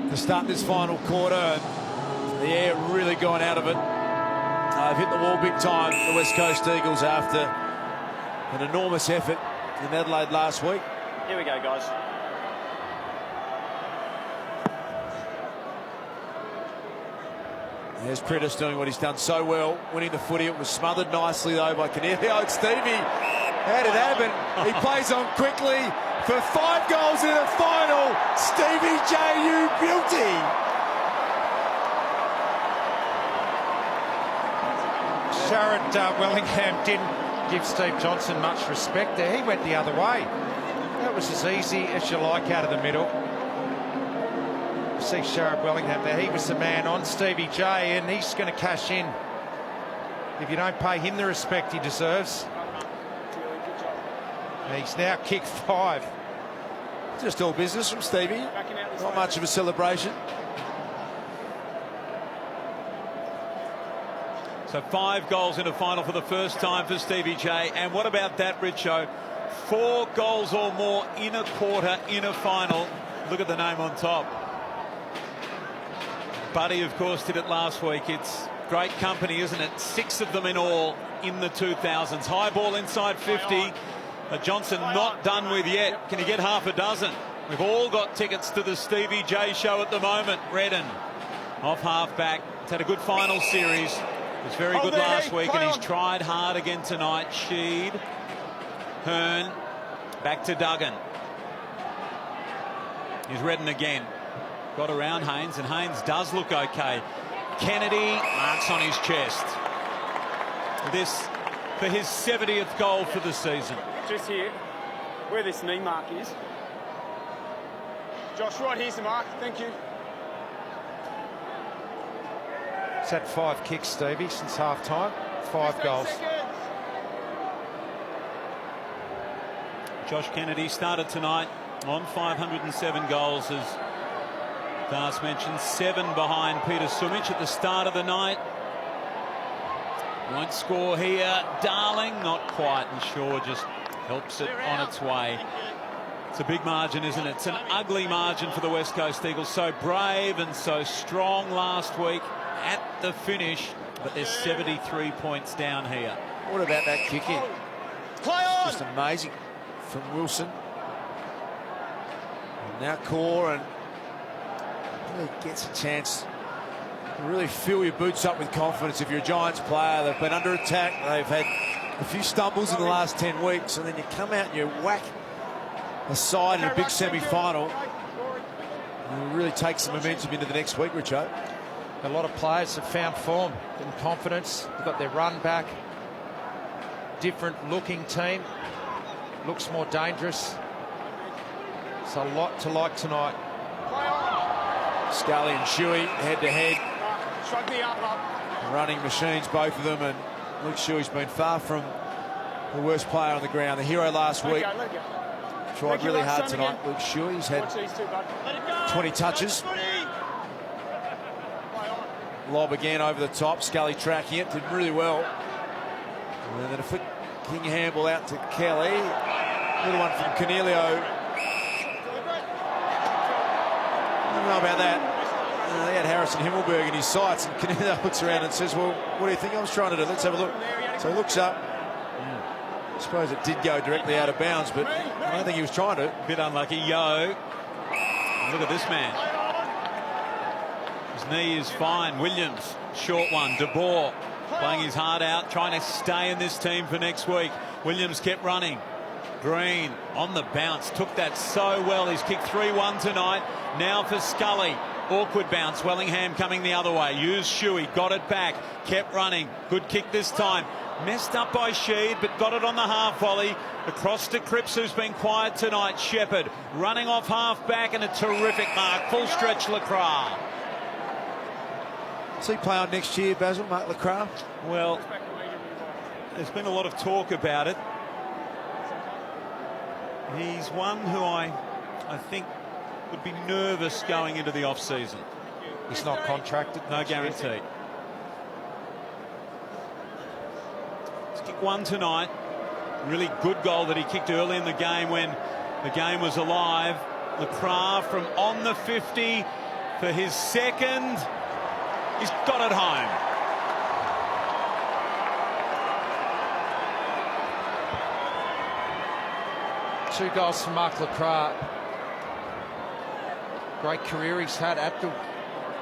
to start this final quarter. And the air really going out of it. They've hit the wall big time, the West Coast Eagles, after an enormous effort in Adelaide last week. Here we go, guys. There's Prentice doing what he's done so well, winning the footy. It was smothered nicely, though, by Canelio. And Stevie, how did it happen? He plays on quickly for 5 goals in the final. Stevie J, you beauty. Sharrett Wellingham didn't give Steve Johnson much respect there. He went the other way. That was as easy as you like out of the middle. You see Sharrett Wellingham there. He was the man on Stevie J, and he's going to cash in if you don't pay him the respect he deserves. And he's now kicked 5. Just all business from Stevie. Not much of a celebration. So 5 goals in a final for the first time for Stevie J. And what about that, Richo? 4 goals or more in a quarter in a final. Look at the name on top. Buddy, of course, did it last week. It's great company, isn't it? 6 of them in all in the 2000s. High ball inside 50. Johnson not done with yet. Can he get half a dozen? We've all got tickets to the Stevie J show at the moment. Redden off half back. It's had a good final series. It was very good last week, and he's tried hard again tonight. Sheed, Hearn, back to Duggan. Here's Redden again. Got around Haynes, and Haynes does look okay. Kennedy marks on his chest. This for his 70th goal for the season. Just here, where this knee mark is. Josh, right here's the mark. Thank you. He's had 5 kicks, Stevie, since half-time. 5 goals. Josh Kennedy started tonight on 507 goals, as Das mentioned. 7 behind Peter Sumich at the start of the night. Won't score here. Darling, not quite, and Shaw just helps it on its way. It's a big margin, isn't it? It's an ugly margin for the West Coast Eagles. So brave and so strong last week at the finish, but there's 73 points down here. What about that kick in? Just amazing from Wilson. And now Core, and really gets a chance to really fill your boots up with confidence if you're a Giants player. They've been under attack. They've had a few stumbles in the last 10 weeks, and then you come out and you whack a side in a big semi-final. And it really takes some momentum into the next week, Richo. A lot of players have found form and confidence. They've got their run back. Different looking team. Looks more dangerous. It's a lot to like tonight. Scully and Shuey head to head. Running machines, both of them, and Luke Shuey's been far from the worst player on the ground. The hero last week tried really hard tonight. Luke Shuey's had 20 touches. Lob again over the top. Scully tracking it, did really well. And then a flick King handball out to Kelly. Little one from Canelio. I don't know about that. They had Harrison Himmelberg in his sights, and Canelio looks around and says, well, what do you think I was trying to do? Let's have a look. So he looks up. I suppose it did go directly out of bounds, but I don't think he was trying to. Bit unlucky. Yo. Look at this man. His knee is fine. Williams, short one. De Boer playing his heart out, trying to stay in this team for next week. Williams kept running. Green on the bounce, took that so well. He's kicked 3-1 tonight. Now for Scully. Awkward bounce. Wellingham coming the other way. Used Shuey, got it back, kept running. Good kick this time. Messed up by Sheed, but got it on the half volley. Across to Cripps, who's been quiet tonight. Shepherd running off half back, and a terrific mark. Full stretch Lacroix. Does he play on next year, Basil, Mark Lacroix? Well, there's been a lot of talk about it. He's one who I think would be nervous going into the off-season. He's not contracted. No guarantee. He's kicked one tonight. Really good goal that he kicked early in the game when the game was alive. Lacroix from on the 50. for his second. He's got it home. Two goals for Mark Lacroix. Great career he's had at the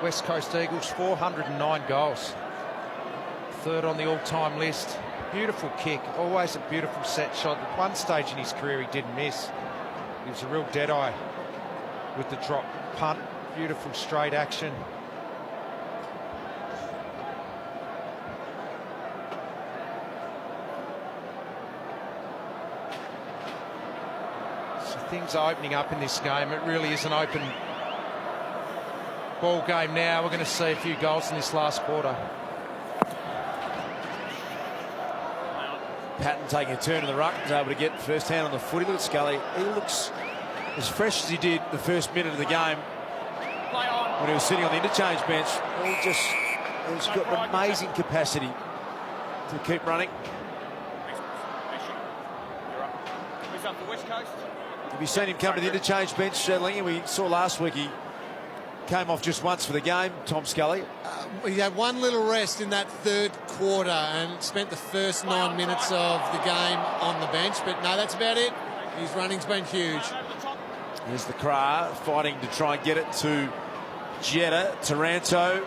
West Coast Eagles, 409 goals. Third on the all-time list. Beautiful kick, always a beautiful set shot. At one stage in his career he didn't miss. He was a real deadeye with the drop punt. Beautiful straight action. So things are opening up in this game. It really is an open ball game now. We're going to see a few goals in this last quarter. Patton taking a turn in the ruck, was able to get first hand on the footy. Look at Scully. He looks as fresh as he did the first minute of the game when he was sitting on the interchange bench. He's got an amazing capacity to keep running. Have you seen him come to the interchange bench, Lingy? We saw last week he came off just once for the game, Tom Scully. He had one little rest in that third quarter and spent the first 9 minutes of the game on the bench. But no, that's about it. His running's been huge. Here's the Cra fighting to try and get it to Jetta. Taranto.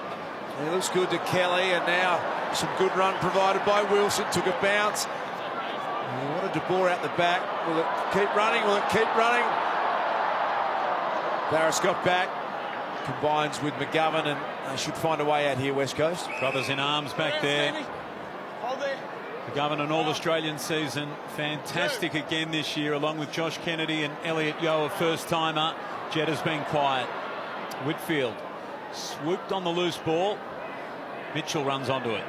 He looks good to Kelly, and now some good run provided by Wilson. Took a bounce. What a De Boer out the back. Will it keep running? Will it keep running? Barris got back. Combines with McGovern, and they should find a way out here, West Coast. Brothers in arms back there. McGovern, an All-Australian season. Fantastic again this year, along with Josh Kennedy and Elliot Yeo, a first-timer. Jetta's been quiet. Whitfield swooped on the loose ball. Mitchell runs onto it.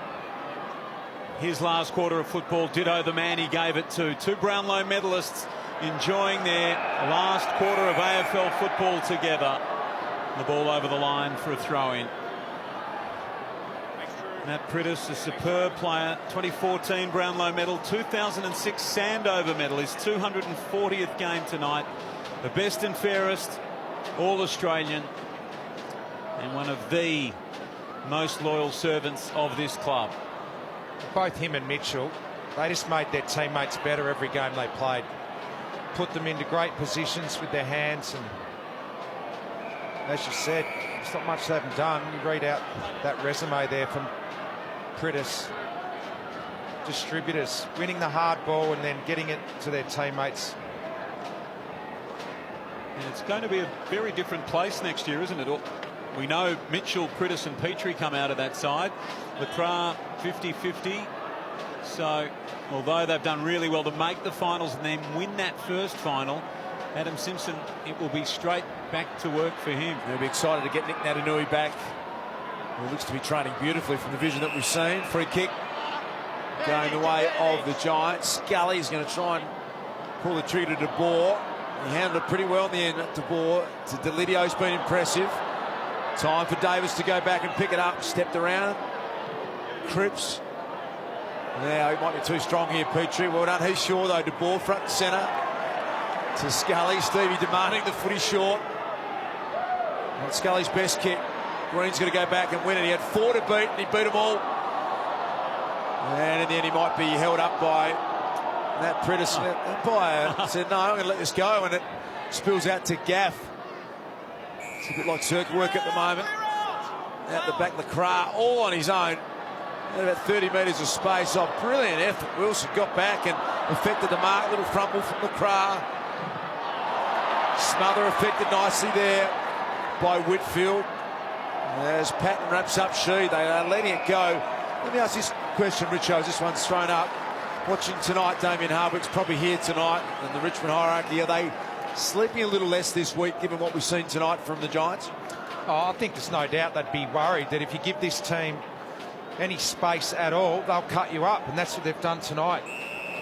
His last quarter of football, ditto the man he gave it to. Two Brownlow medalists enjoying their last quarter of AFL football together. The ball over the line for a throw-in. Matt Priddis, a superb player, 2014 Brownlow medal, 2006 Sandover medal, his 240th game tonight. The best and fairest All-Australian, and one of the most loyal servants of this club. Both him and Mitchell, they just made their teammates better every game they played. Put them into great positions with their hands, and as you said, there's not much they haven't done. You read out that resume there from Priddis. Distributors, winning the hard ball and then getting it to their teammates. And it's going to be a very different place next year, isn't it? We know Mitchell, Priddis and Petrie come out of that side. Lacroix 50-50. So, although they've done really well to make the finals and then win that first final, Adam Simpson, it will be straight back to work for him. They'll be excited to get Nick Natanui back. He looks to be training beautifully from the vision that we've seen. Free kick going the way of the Giants. Scully's going to try and pull the trigger to De Boer. He handled it pretty well in the end. De Boer to Delidio's been impressive. Time for Davis to go back and pick it up. Stepped around. Cripps. Yeah, he might be too strong here, Petrie. Well done. He's sure, though. De Boer front and centre. To Scully. Stevie demanding the footy short. Not Scully's best kick. Green's going to go back and win it. He had 4 to beat, and he beat them all. And in the end, he might be held up by Matt Priddis. Umpire said, no, I'm going to let this go, and it spills out to Gaff. It's a bit like circle work at the moment. Out the back, Lacroix, all on his own. About 30 metres of space. Oh, brilliant effort. Wilson got back and affected the mark. Little frumble from Lacroix. Smother affected nicely there by Whitfield. As Patton wraps up Sheed, they are letting it go. Let me ask this question, Richo, as this one's thrown up. Watching tonight, Damien Hardwick's probably here tonight, and the Richmond hierarchy, are they sleeping a little less this week, given what we've seen tonight from the Giants? Oh, I think there's no doubt they'd be worried that if you give this team any space at all, they'll cut you up, and that's what they've done tonight.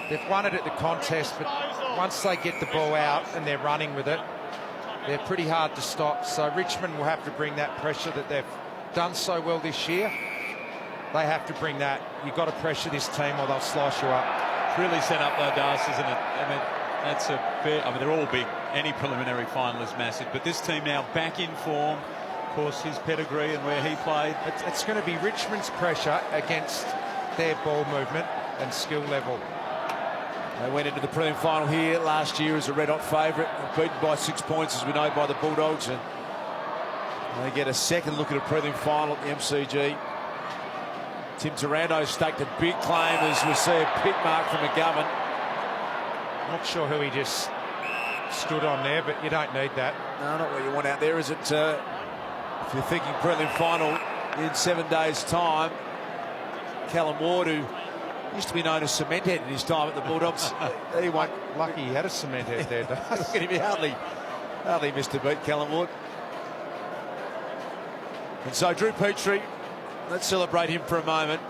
They've won it at the contest, but once they get the ball out and they're running with it, they're pretty hard to stop. So Richmond will have to bring that pressure that they've done so well this year. They have to bring that. You've got to pressure this team or they'll slice you up. It's really set up though, Das, isn't it? I mean, that's a fair, I mean, they're all big. Any preliminary final is massive, but this team now back in form. course, his pedigree and where he played. It's going to be Richmond's pressure against their ball movement and skill level. They went into the prelim final here last year as a red-hot favourite, beaten by 6 points, as we know, by the Bulldogs, and they get a second look at a prelim final at the MCG. Tim Taranto staked a big claim as we see a pit mark from McGovern. Not sure who he just stood on there, but you don't need that. No, not what you want out there, is it? If you're thinking prelim final in 7 days' time, Callum Ward, who used to be known as Cement Head in his time at the Bulldogs, he won't. Lucky he had a cement head there, Look at him, he hardly missed a beat, Callum Ward. And so Drew Petrie, let's celebrate him for a moment,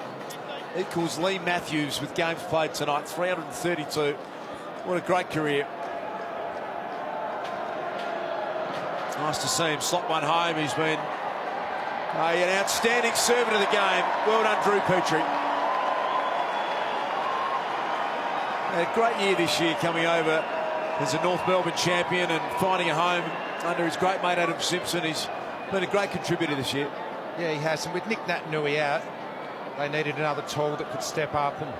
equals Lee Matthews with games played tonight, 332. What a great career. Nice to see him slot one home. He's been an outstanding servant of the game. Well done, Drew Petrie. Had a great year this year, coming over as a North Melbourne champion and finding a home under his great mate Adam Simpson. He's been a great contributor this year. Yeah, he has. And with Nick Natanui out, they needed another tall that could step up, and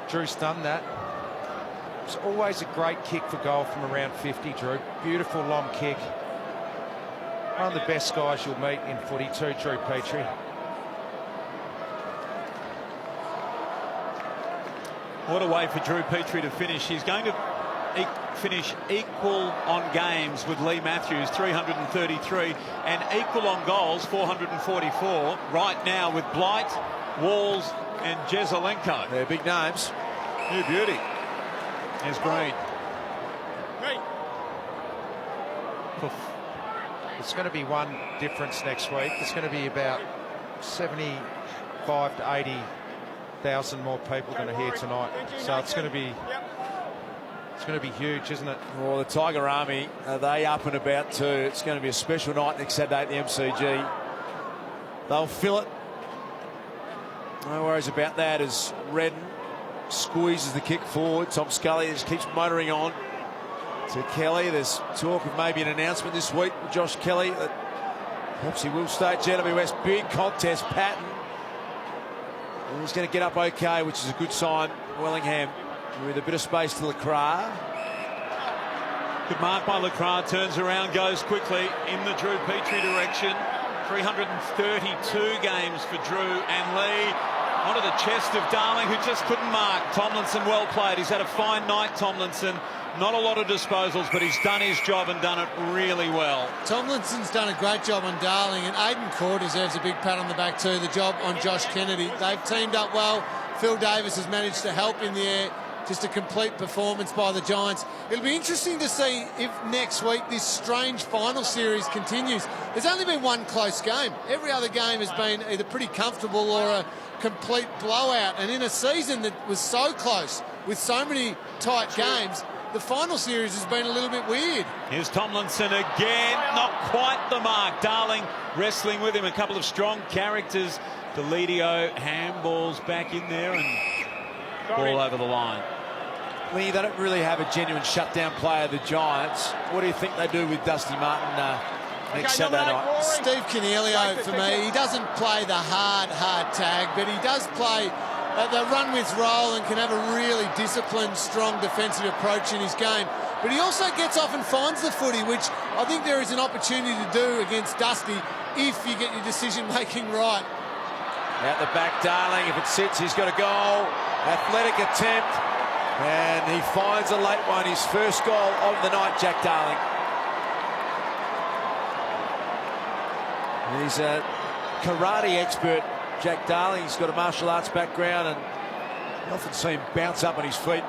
Drew's done that. It's always a great kick for goal from around 50, Drew. Beautiful long kick. One of the best guys you'll meet in footy too, Drew Petrie. What a way for Drew Petrie to finish. He's going to finish equal on games with Lee Matthews, 333, and equal on goals, 444, right now with Blight, Walls and Jezelenko. They're big names. New beauty. There's Green. It's going to be one difference next week. It's going to be about 75 to 80,000 more people going to hear tonight. So it's going to be huge, isn't it? Well, the Tiger Army, are they up and about too? It's going to be a special night next Saturday at the MCG. They'll fill it. No worries about that as Redden squeezes the kick forward. Tom Scully just keeps motoring on to Kelly. There's talk of maybe an announcement this week with Josh Kelly that perhaps he will stay at GWS. Big contest, Patton. And he's going to get up okay, which is a good sign. Wellingham with a bit of space to Lacroix. Good mark by Lacroix, turns around, goes quickly in the Drew Petrie direction. 332 games for Drew and Lee. Onto the chest of Darling, who just couldn't mark. Tomlinson well played. He's had a fine night, Tomlinson. Not a lot of disposals, but he's done his job and done it really well. Tomlinson's done a great job on Darling, and Aiden Core deserves a big pat on the back too. The job on Josh Kennedy. They've teamed up well. Phil Davis has managed to help in the air. Just a complete performance by the Giants. It'll be interesting to see if next week this strange final series continues. There's only been one close game. Every other game has been either pretty comfortable or a complete blowout. And in a season that was so close with so many tight games, the final series has been a little bit weird. Here's Tomlinson again. Not quite the mark. Darling wrestling with him. A couple of strong characters. Deledio handballs back in there and ball over the line. Lee, they don't really have a genuine shutdown player, the Giants. What do you think they do with Dusty Martin next Saturday night? Steve Coniglio for me. He doesn't play the hard tag, but he does play the run with roll and can have a really disciplined, strong defensive approach in his game. But he also gets off and finds the footy, which I think there is an opportunity to do against Dusty if you get your decision-making right. Out the back, Darling. If it sits, he's got a goal. Athletic attempt. And he finds a late one. His first goal of the night, Jack Darling. He's a karate expert, Jack Darling. He's got a martial arts background, and you often see him bounce up on his feet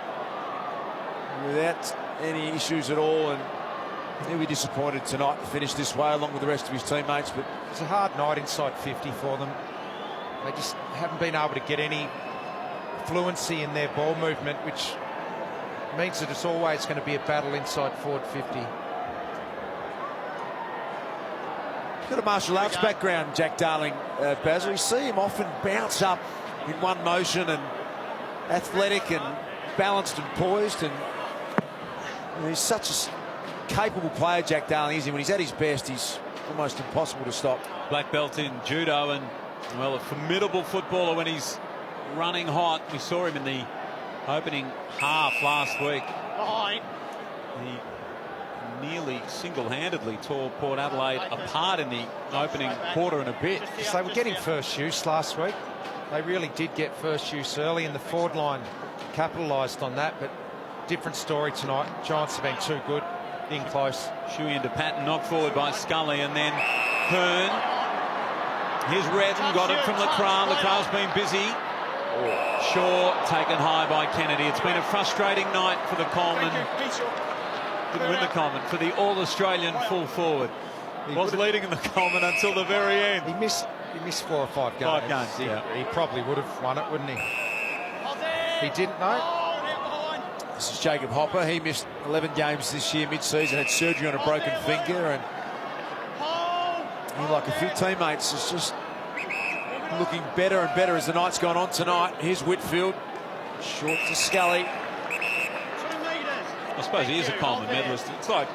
without any issues at all. And he'll be disappointed tonight to finish this way along with the rest of his teammates. But it's a hard night inside 50 for them. They just haven't been able to get any fluency in their ball movement, which means that it's always going to be a battle inside forward 50. He's got a martial arts background, Jack Darling, Basil. You see him often bounce up in one motion, and athletic and balanced and poised, and he's such a capable player, Jack Darling, isn't he? When he's at his best, he's almost impossible to stop. Black belt in judo and, well, a formidable footballer when he's running hot. We saw him in the opening half last week. He nearly single-handedly tore Port Adelaide apart in the opening quarter and a bit. So they were getting first use last week. They really did get first use early, and the forward line capitalised on that, but different story tonight. Giants have been too good, in close. Shuey into Patton, knocked forward by Scully, and then Hearn. Here's Redden, got it from Lacroix. Lacroix's been busy. Shaw taken high by Kennedy. It's been a frustrating night for the Coleman. Didn't win the Coleman, for the All-Australian full forward. He was leading in the Coleman until the very end. He missed 4 or 5 games. 5 games, yeah. He probably would have won it, wouldn't he? He didn't, know. This is Jacob Hopper. He missed 11 games this year mid-season, had surgery on a broken finger, and he, like a few teammates, is just looking better and better as the night's gone on tonight. Here's Whitfield, short to Scully. I suppose he is a Coleman medalist. It's like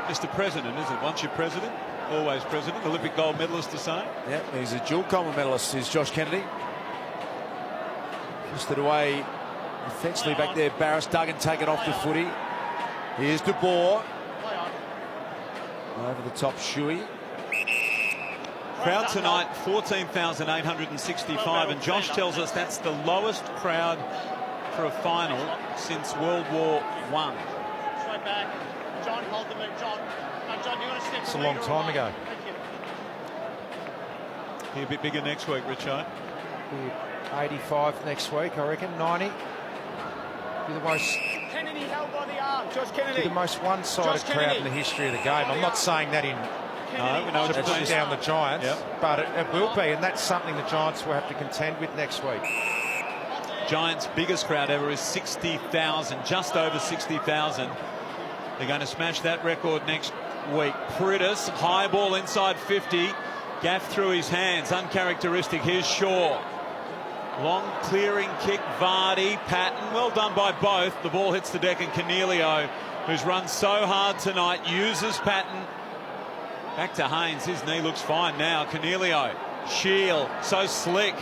Mr. President, isn't it? Once you're president, always president. Olympic gold medalist the same. Yeah, he's a dual Coleman medalist, is Josh Kennedy. Pushed it away defensively back there. Barris, Duggan taken off the footy. Here's De Boer. Over the top, Shuey. Crowd tonight, 14,865, and Josh tells us that's the lowest crowd for a final since World War I. It's a long time ago. Be a bit bigger next week, Richo. 85 next week, I reckon. 90. Be the most. Kennedy held by the arm. Josh Kennedy. Be the most one-sided crowd in the history of the game. I'm not saying that in No, we know to it's put down the Giants, Yep. but it will be, and that's something the Giants will have to contend with next week. Giants' biggest crowd ever is 60,000, just over 60,000. They're going to smash that record next week. Pritis, high ball inside 50. Gaff through his hands, uncharacteristic. Here's Shaw. Long clearing kick, Vardy, Patton. Well done by both. The ball hits the deck, and Cornelio, who's run so hard tonight, uses Patton. Back to Haynes. His knee looks fine now. Cornelio, Shield, so slick.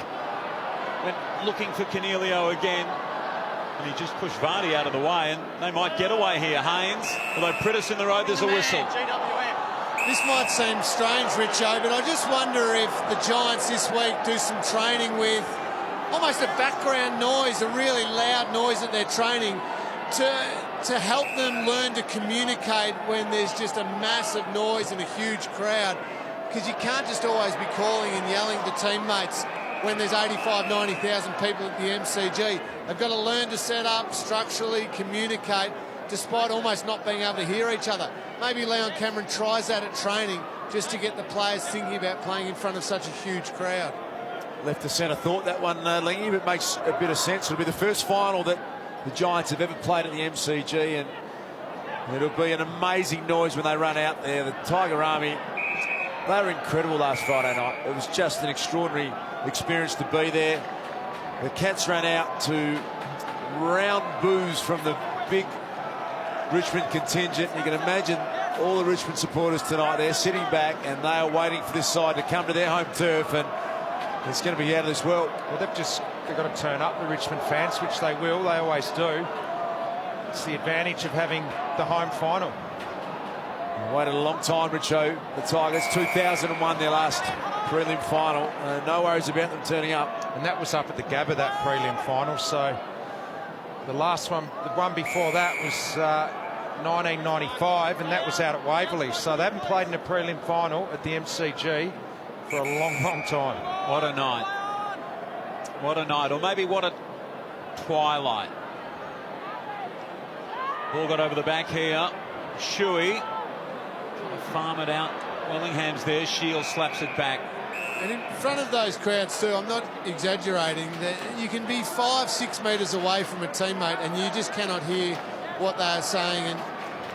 Went looking for Cornelio again, and he just pushed Vardy out of the way, and they might get away here. Haynes, although Pritis in the road, there's a whistle. This might seem strange, Richo, but I just wonder if the Giants this week do some training with almost a background noise, a really loud noise that they're training, to help them learn to communicate when there's just a massive noise and a huge crowd, because you can't just always be calling and yelling to teammates when there's 85, 90,000 people at the MCG. They've got to learn to set up, structurally communicate, despite almost not being able to hear each other. Maybe Leon Cameron tries that at training just to get the players thinking about playing in front of such a huge crowd. Left to centre thought that one, Lingy, but it makes a bit of sense. It'll be the first final that the Giants have ever played at the MCG, and it'll be an amazing noise when they run out there. The Tiger Army, they were incredible last Friday night. It was just an extraordinary experience to be there. The Cats ran out to round boos from the big Richmond contingent. You can imagine all the Richmond supporters tonight. They're sitting back and they are waiting for this side to come to their home turf, and it's going to be out of this world. Well, they've got to turn up, the Richmond fans, which they will. They always do. It's the advantage of having the home final. Waited a long time, Richo. The Tigers, 2001, their last prelim final. No worries about them turning up. And that was up at the Gabba, that prelim final. So the last one, the one before that was 1995, and that was out at Waverley. So they haven't played in a prelim final at the MCG for a long, long time. What a night. What a night. Or maybe what a twilight. Ball got over the back here. Shuey. Farm it out. Willingham's there. Shields slaps it back. And in front of those crowds too, I'm not exaggerating, that you can be 5-6 metres away from a teammate and you just cannot hear what they are saying. And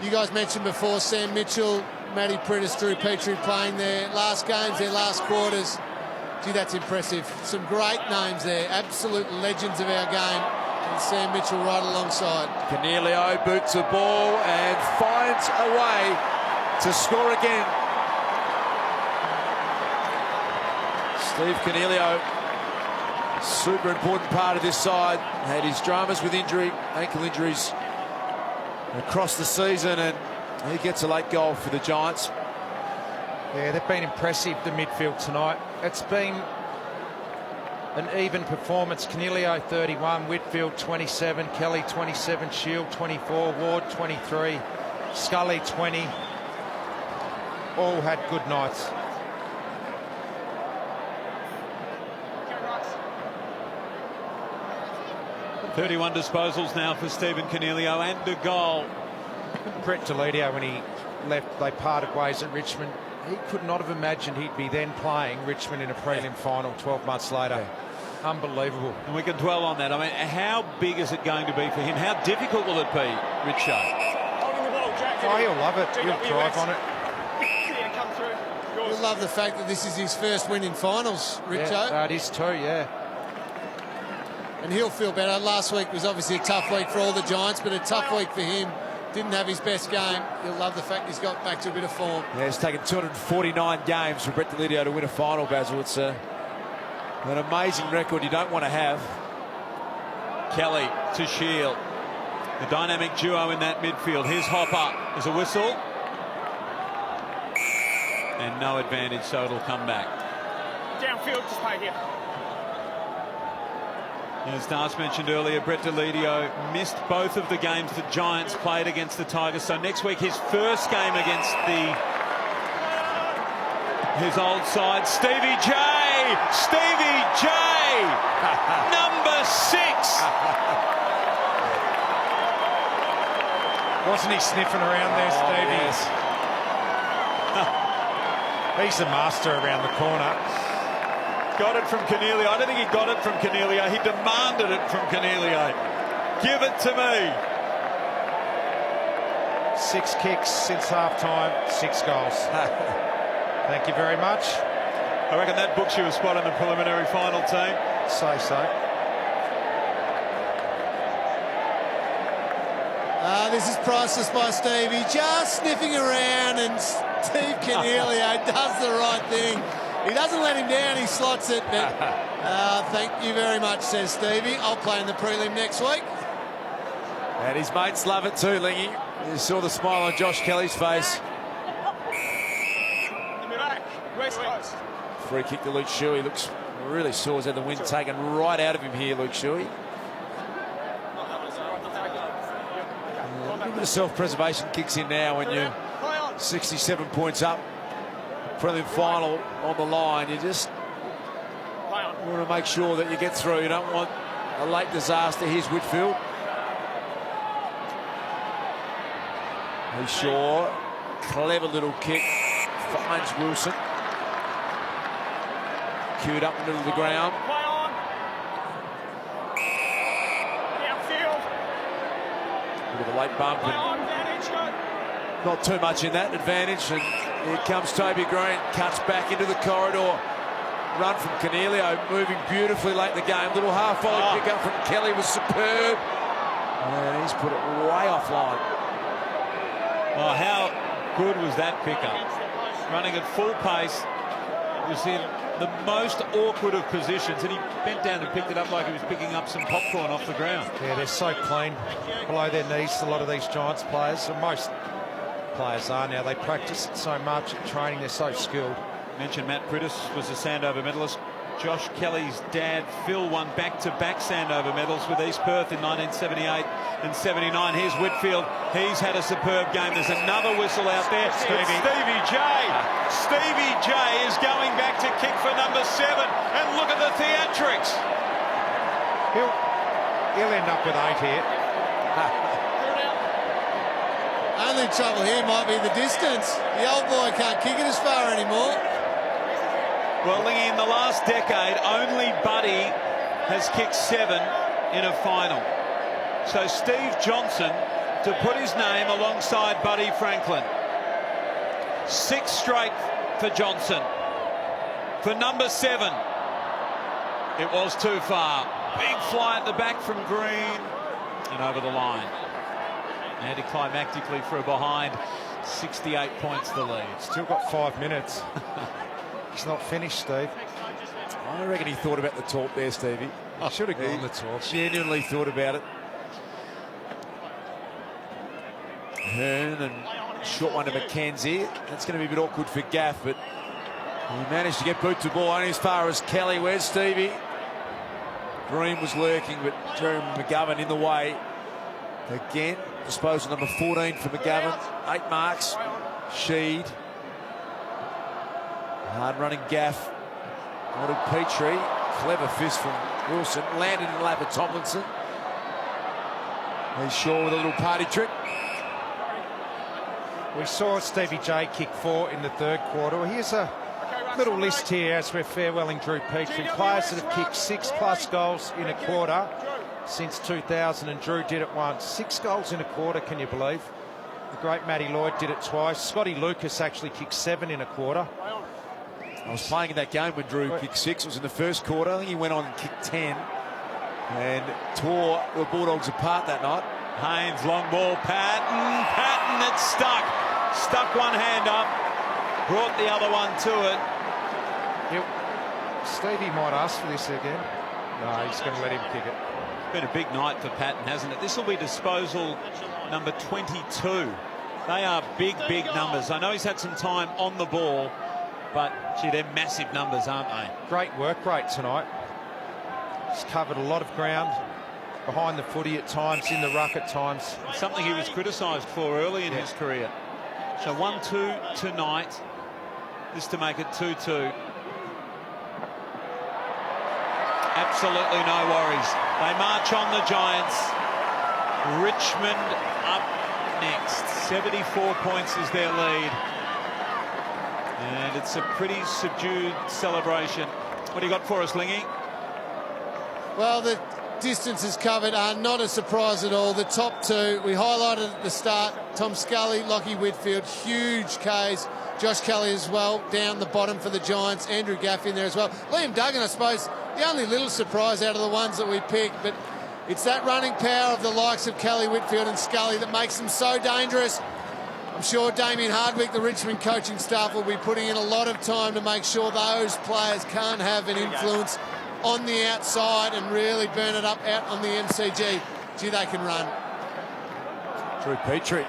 you guys mentioned before Sam Mitchell, Matty Pritis, Drew Petrie playing their last games, their last quarters. Gee, that's impressive. Some great names there, absolute legends of our game. And Sam Mitchell right alongside. Cornelio boots the ball and finds a way to score again. Steve Cornelio, super important part of this side. Had his dramas with injury, ankle injuries across the season, and he gets a late goal for the Giants. Yeah, they've been impressive, the midfield tonight. It's been an even performance. Cornelio 31, Whitfield 27, Kelly 27, Shield 24, Ward 23, Scully 20. All had good nights. Okay, 31 disposals now for Stephen Cornelio and a goal. Brett Deledio, when he left, they parted ways at Richmond. He could not have imagined he'd be then playing Richmond in a prelim final 12 months later. Unbelievable. And we can dwell on that. I mean, how big is it going to be for him? How difficult will it be, Richo? holding the ball, Jack. Oh, he'll love it. He'll GWS. thrive on it. Yeah, come through. Yours. You'll love the fact that this is his first win in finals, Richo. Yeah, that is too, yeah. And he'll feel better. Last week was obviously a tough week for all the Giants, but a tough week for him. Didn't have his best game. He'll love the fact he's got back to a bit of form. Yeah, it's taken 249 games for Brett Deledio to win a final, Basil. It's an amazing record you don't want to have. Kelly to Shield. The dynamic duo in that midfield. Here's Hopper. There's a whistle. And no advantage, so it'll come back. Downfield, just play here. As Darce mentioned earlier, Brett Deledio missed both of the games the Giants played against the Tigers. So next week, his first game against his old side. Stevie J! Stevie J! Number 6! Wasn't he sniffing around there, Stevie? Yes. He's the master around the corner. Got it from Cornelio. I don't think he got it from Cornelio. He demanded it from Cornelio. Give it to me. 6 kicks since half-time, 6 goals. Thank you very much. I reckon that books you a spot in the preliminary final team. Say so. This is priceless by Stevie. Just sniffing around, and Steve Cornelio does the right thing. He doesn't let him down, he slots it. But thank you very much, says Stevie. I'll play in the prelim next week. And his mates love it too, Lingy. You saw the smile on Josh Kelly's face. West Coast. Free kick to Luke Shuey. Looks really sore. Has had the wind taken right out of him here, Luke Shuey. A little bit of self-preservation kicks in now when you're 67 points up. Prelim final on the line. You just want to make sure that you get through. You don't want a late disaster. Here's Whitfield. He's Shaw. Clever little kick. Finds Wilson. Queued up in the middle of the ground. Play on. Downfield. Bit of a late bump. Play And on. Advantage, go. not too much in that advantage. And here comes Toby Green. Cuts back into the corridor. Run from Cornelio. Moving beautifully late in the game. Little half-volley pick up from Kelly was superb. And he's put it way offline. Oh, how good was that pickup? Running at full pace. Was in the most awkward of positions, and he bent down and picked it up like he was picking up some popcorn off the ground. Yeah, they're so clean below their knees, a lot of these Giants players. And most players are now. They practice it so much at training. They're so skilled. Mentioned Matt Prittis was a Sandover medalist. Josh Kelly's dad, Phil, won back-to-back Sandover medals with East Perth in 1978 and 79. Here's Whitfield. He's had a superb game. There's another whistle out there. It's Stevie J. Stevie J is going back to kick for number 7. And look at the theatrics. He'll end up with 8 here. Only trouble here might be the distance. The old boy can't kick it as far anymore. Well, Lingy, in the last decade, only Buddy has kicked 7 in a final. So Steve Johnson to put his name alongside Buddy Franklin. 6 straight for Johnson. For number 7, it was too far. Big fly at the back from Green and over the line. Anticlimactically for a behind. 68 points the lead. Still got 5 minutes. He's not finished, Steve. I reckon he thought about the talk there, Stevie. I should have gone the talk. Genuinely thought about it. Hearn and short one to McKenzie. That's going to be a bit awkward for Gaff, but he managed to get boot to ball only as far as Kelly. Where's Stevie? Green was lurking, but Jeremy McGovern in the way. Again, disposal number 14 for McGovern. 8 marks. Sheed. Hard running Gaff. Wanted Petrie. Clever fist from Wilson. Landed in the lap of Tomlinson. He's Shaw with a little party trick. We saw Stevie J kick 4 in the third quarter. Well, here's a little list here as we're farewelling Drew Petrie. Players that have kicked 6+ goals in a quarter since 2000, and Drew did it once. 6 goals in a quarter, can you believe? The great Matty Lloyd did it twice. Scotty Lucas actually kicked 7 in a quarter. I was playing in that game when Drew kicked 6. It was in the first quarter. I think he went on and kicked 10 and tore the Bulldogs apart that night. Haynes, long ball, Patton, it's stuck. Stuck one hand up, brought the other one to it. Stevie might ask for this again. No, he's going to let him kick it. Been a big night for Patton, hasn't it? This will be disposal number 22. They are big numbers. I know he's had some time on the ball, but gee, they're massive numbers, aren't they? Great work rate tonight. He's covered a lot of ground behind the footy at times, in the ruck at times. Something he was criticised for early in his career. So 1-2 tonight. This to make it 2-2. Absolutely no worries. They march on the Giants. Richmond up next. 74 points is their lead. And it's a pretty subdued celebration. What do you got for us, Lingy? Well, the distances covered are not a surprise at all. The top two, we highlighted at the start, Tom Scully, Lockie Whitfield, huge Ks. Josh Kelly as well, down the bottom for the Giants. Andrew Gaff in there as well. Liam Duggan, I suppose, the only little surprise out of the ones that we picked, but it's that running power of the likes of Kelly, Whitfield and Scully that makes them so dangerous. I'm sure Damien Hardwick, the Richmond coaching staff, will be putting in a lot of time to make sure those players can't have an influence on the outside and really burn it up out on the MCG. Gee, they can run. Drew Petrie.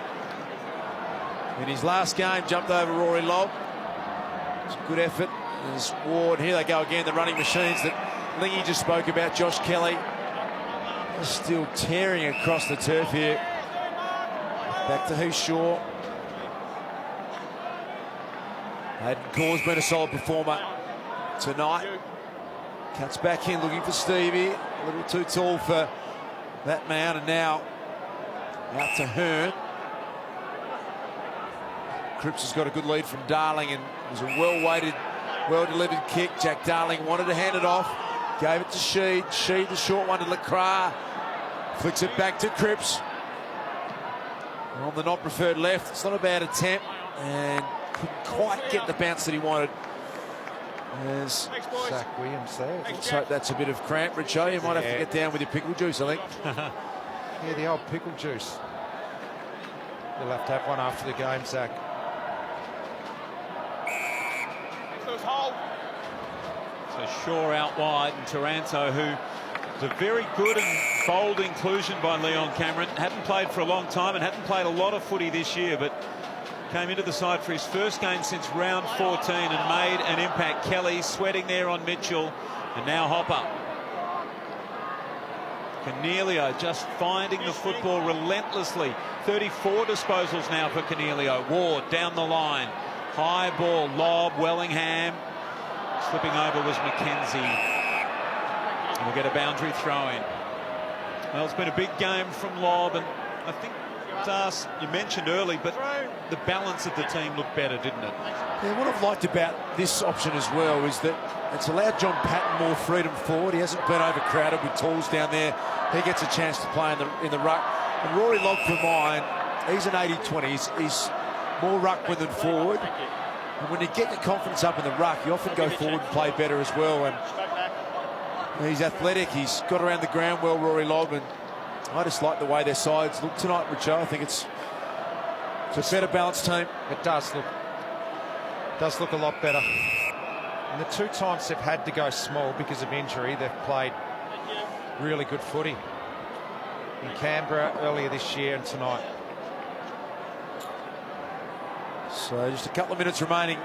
In his last game, jumped over Rory Lobb. It's a good effort. There's Ward. Here they go again, the running machines that Lingy just spoke about. Josh Kelly still tearing across the turf here. Back to Heath Shaw. Hayden Corr's been a solid performer tonight. Cuts back in, looking for Stevie. A little too tall for that man, and now out to Hearn. Cripps has got a good lead from Darling, and it was a well-weighted, well-delivered kick. Jack Darling wanted to hand it off, gave it to Sheed. Sheed, the short one to LeCras. Flicks it back to Cripps. On the not preferred left. It's not a bad attempt, and couldn't quite get the bounce that he wanted. There's Zach Williams there. let's hope that's a bit of cramp, Richo. You might have to get down with your pickle juice, I think. Yeah, the old pickle juice. You'll have to have one after the game, Zach. So Shaw out wide, and Taranto, who was a very good and bold inclusion by Leon Cameron. Hadn't played for a long time and hadn't played a lot of footy this year, but came into the side for his first game since round 14 and made an impact. Kelly sweating there on Mitchell, and now Hopper. Cornelio just finding the football relentlessly. 34 disposals now for Cornelio. Ward down the line. High ball, lob, Wellingham. Slipping over was McKenzie. And we'll get a boundary throw in. Well, it's been a big game from Lob, and I think you mentioned early, but the balance of the team looked better, didn't it? Yeah, what I've liked about this option as well is that it's allowed John Patton more freedom forward. He hasn't been overcrowded with tools down there. He gets a chance to play in the ruck. And Rory Lobb, for mine, he's an 80-20. He's more ruckman than forward. And when you get your confidence up in the ruck, you often go forward and play better as well. And he's athletic. He's got around the ground well, Rory Lobb. And I just like the way their sides look tonight, Richo. I think it's a better balanced team. It does look a lot better. And the 2 times they've had to go small because of injury, they've played really good footy. In Canberra earlier this year and tonight. So just a couple of minutes remaining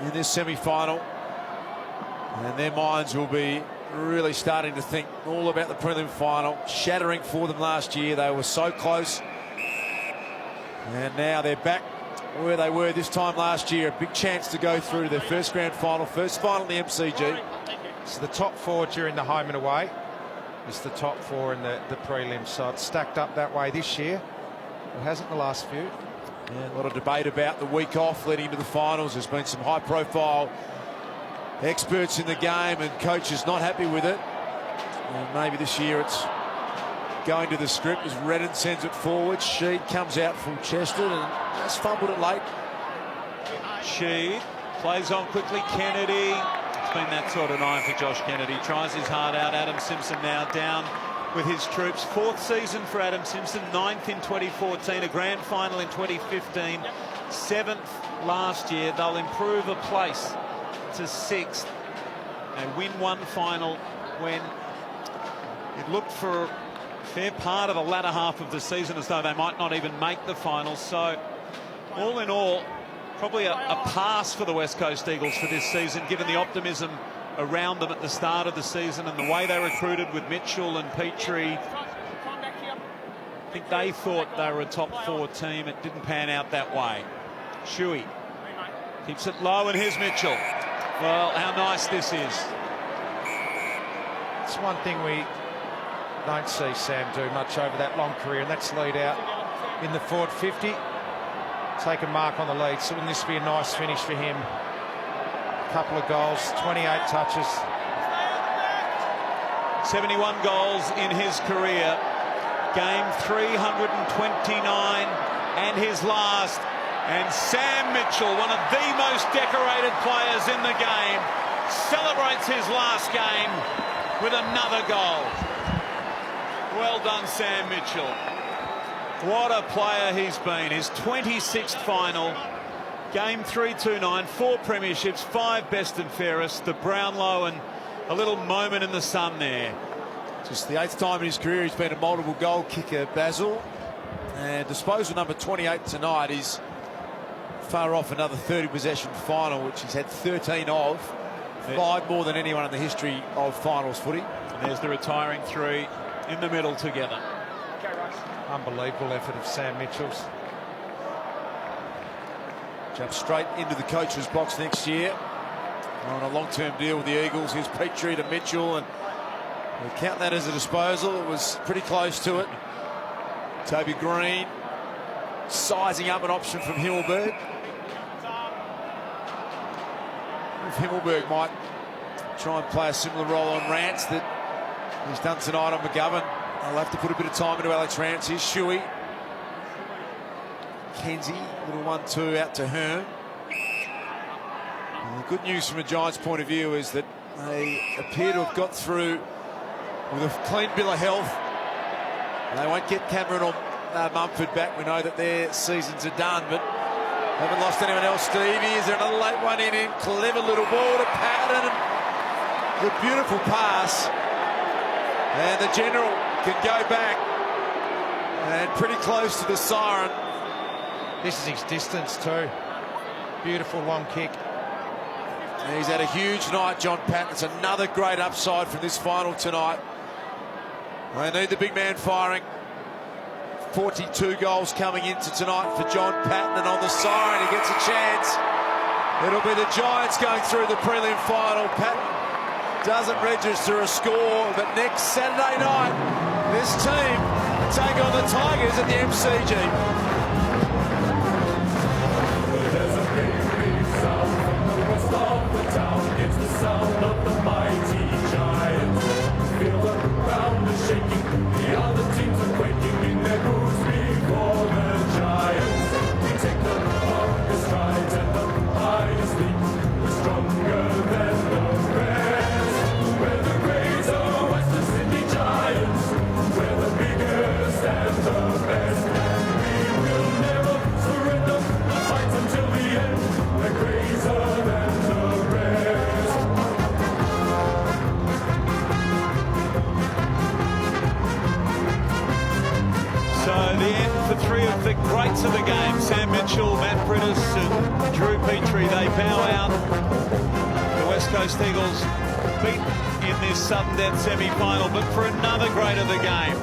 in this semi-final, and their minds will be really starting to think all about the prelim final. Shattering for them last year. They were so close, and now they're back where they were this time last year. A big chance to go through to their first grand final, first final in the MCG. So the top 4 during the home and away is the top 4 in the prelims. So it's stacked up that way this year. It hasn't the last few. Yeah, a lot of debate about the week off leading into the finals. There's been some high-profile experts in the game and coaches not happy with it. And maybe this year it's going to the script as Redden sends it forward. Sheed comes out full-chested and just fumbled it late. Sheed plays on quickly. Kennedy. It's been that sort of night for Josh Kennedy. Tries his heart out. Adam Simpson now down with his troops. 4th season for Adam Simpson. 9th in 2014. A grand final in 2015. 7th last year. They'll improve a place to 6th and win one final when it looked for a fair part of the latter half of the season as though they might not even make the final. So all in all, probably a pass for the West Coast Eagles for this season, given the optimism around them at the start of the season and the way they recruited with Mitchell and Petrie. I think they thought they were a top 4 team. It didn't pan out that way. Shuey keeps it low, and here's Mitchell. Well, how nice this is. It's one thing we don't see Sam do much over that long career, and that's lead out in the forward 50. Take a mark on the lead. So wouldn't this be a nice finish for him? A couple of goals, 28 touches. 71 goals in his career. Game 329 and his last. And Sam Mitchell, one of the most decorated players in the game, celebrates his last game with another goal. Well done, Sam Mitchell. What a player he's been. His 26th final. Game 329, 4 premierships, 5 best and fairest. The Brownlow and a little moment in the sun there. Just the 8th time in his career he's been a multiple goal kicker, Basil. And disposal number 28 tonight is far off another 30 possession final, which he's had 13 of. 5 more than anyone in the history of finals footy. And there's the retiring 3 in the middle together. Unbelievable effort of Sam Mitchell's. Jump straight into the coach's box next year on a long-term deal with the Eagles. Here's Petrie to Mitchell, and we'll count that as a disposal. It was pretty close to it. Toby Green sizing up an option from Himmelberg. If Himmelberg might try and play a similar role on Rance that he's done tonight on McGovern, I'll have to put a bit of time into Alex Rance. Here's Shuey. Kenzie, little 1-2 out to Hearn. And the good news from a Giants point of view is that they appear to have got through with a clean bill of health. They won't get Cameron or Mumford back. We know that their seasons are done, but haven't lost anyone else. Stevie, is there another late one in? Clever little ball to Patton. The beautiful pass. And the general can go back. And pretty close to the siren. This is his distance too. Beautiful long kick. And he's had a huge night, John Patton. It's another great upside from this final tonight. They need the big man firing. 42 goals coming into tonight for John Patton, and on the siren he gets a chance. It'll be the Giants going through the prelim final. Patton doesn't register a score, but next Saturday night this team take on the Tigers at the MCG. There's a big sound from the west of the town. It's the sound of the mighty Giants. Feel the ground is shaking, the other teams are quaking in their boots before the Giants. We take the longest strides and the highest leap. We're stronger than the rest. We're the greater Western Sydney Giants. We're the biggest and the best, and we will So the end for three of the greats of the game, Sam Mitchell, Matt Prittis and Drew Petrie. They bow out. The West Coast Eagles beat in this sudden death semi-final, but for another great of the game.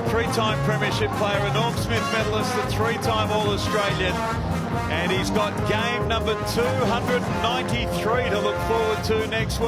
Three-time premiership player, a Norm Smith medalist, a three-time All-Australian. And he's got game number 293 to look forward to next week.